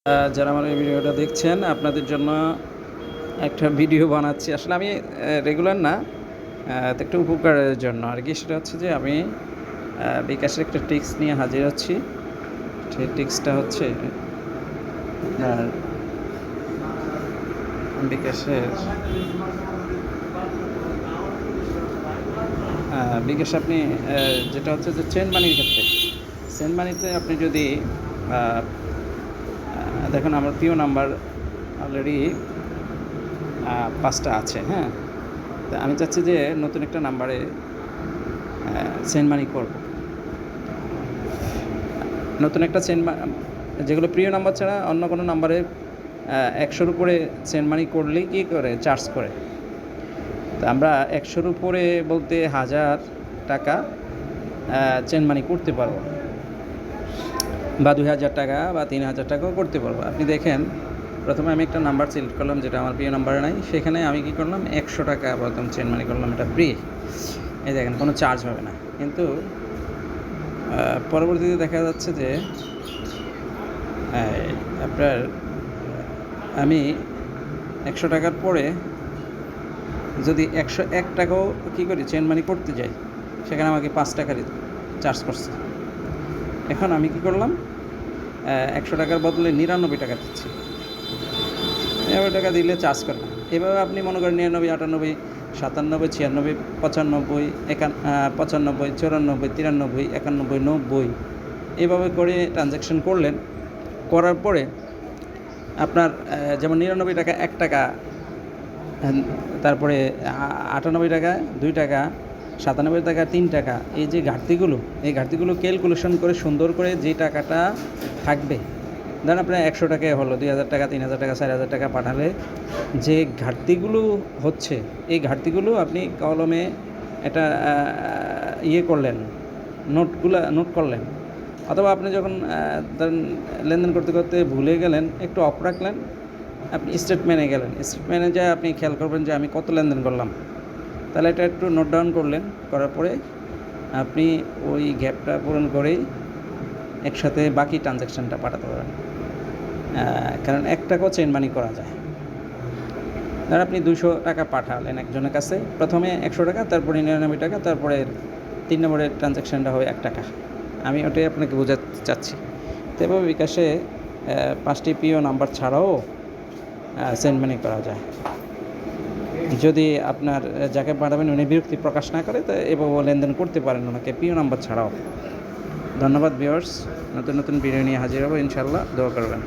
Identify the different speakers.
Speaker 1: যারা আমার এই ভিডিওটা দেখছেন আপনাদের জন্য একটা ভিডিও বানাচ্ছি। আসলে আমি রেগুলার না, তো একটা উপকারের জন্য আর কি। সেটা হচ্ছে যে আমি বিকাশের একটা ট্রিক্স নিয়ে হাজির হচ্ছি। সেই ট্রিক্সটা হচ্ছে আপনার বিকাশের বিকাশ আপনি যেটা হচ্ছে যে সেন্ড মানির ক্ষেত্রে, সেন্ড মানিতে আপনি যদি দেখুন আমার প্রিয় নাম্বার অলরেডি 5টা আছে, হ্যাঁ। তা আমি চাচ্ছি যে নতুন একটা নাম্বারে সেন্ড মানি করব। নতুন একটা যেগুলো প্রিয় নাম্বার ছাড়া অন্য কোনো নাম্বারে 100-র উপরে সেন্ড মানি করলেই কী করে চার্জ করে। তা আমরা 100-র উপরে বলতে 1000 টাকা সেন্ড মানি করতে পারবো, বা 2000 টাকা বা 3000 টাকাও করতে পারবো। আপনি দেখেন, প্রথমে আমি একটা নাম্বার সিলেক্ট করলাম যেটা আমার প্রিয় নাম্বারে নাই। সেখানে আমি কী করলাম, 100 টাকা প্রথম সেন্ড মানি করলাম, এটা ফ্রি। এই দেখেন, কোনো চার্জ হবে না। কিন্তু পরবর্তীতে দেখা যাচ্ছে যে আপনার আমি 100 টাকার পরে যদি 101 টাকাও কী করি সেন্ড মানি করতে যাই, সেখানে আমাকে 5 টাকারই চার্জ করছে। এখন আমি কী করলাম, 100 টাকার বদলে 99 টাকা দিচ্ছি। 99 টাকা দিলে চার্জ করে না। এভাবে আপনি মনে করেন 99, 98, 97, 96, 95, 95, 94, 93, 91, 90 এভাবে করে ট্রানজ্যাকশন করলেন। করার পরে আপনার যেমন 99 টাকা 1 টাকা, তারপরে 98 টাকা 2 টাকা, 97 টাকা 3 টাকা, এই যে ঘাটতিগুলো, এই ঘাটতিগুলো ক্যালকুলেশন করে সুন্দর করে যে টাকাটা থাকবে, ধরেন আপনার 100 টাকায় হলো 2000 টাকা, 3000 টাকা, 4000 টাকা পাঠালে যে ঘাটতিগুলো হচ্ছে, এই ঘাটতিগুলো আপনি কলমে একটা করলেন, নোট করলেন। অথবা আপনি যখন ধরেন লেনদেন করতে করতে ভুলে গেলেন, একটু অফ রাখলেন, আপনি স্টেটমেন্টে গেলেন, স্টেটমেন্টে যায় আপনি খেয়াল করবেন যে আমি কত লেনদেন করলাম। তাহলে এটা একটু নোট ডাউন করলেন, করার পরে আপনি ওই গ্যাপটা পূরণ করেই একসাথে বাকি ট্রানজ্যাকশানটা পাঠাতে পারেন। কারণ 1 টাকাও চেইন মানি করা যায়। ধর আপনি 200 টাকা পাঠালেন একজনের কাছে, প্রথমে 100 টাকা, তারপরে 99 টাকা, তারপরে 3 নম্বরের ট্রানজ্যাকশানটা হবে 1 টাকা। আমি ওটাই আপনাকে বোঝাতে চাচ্ছি। তো এভাবে বিকাশে 5টি প্রিয় নাম্বার ছাড়াও সেন্ড মানি করা যায়। যদি আপনার যাকে পাঠাবেন উনি বিরক্তি প্রকাশ না করে, তো এভাবে লেনদেন করতে পারেন ওনাকে প্রিয় নাম্বার ছাড়াও। ধন্যবাদ ভিউয়ার্স, নতুন নতুন ভিডিও নিয়ে হাজির হবো ইনশাআল্লাহ, দোয়া করবেন।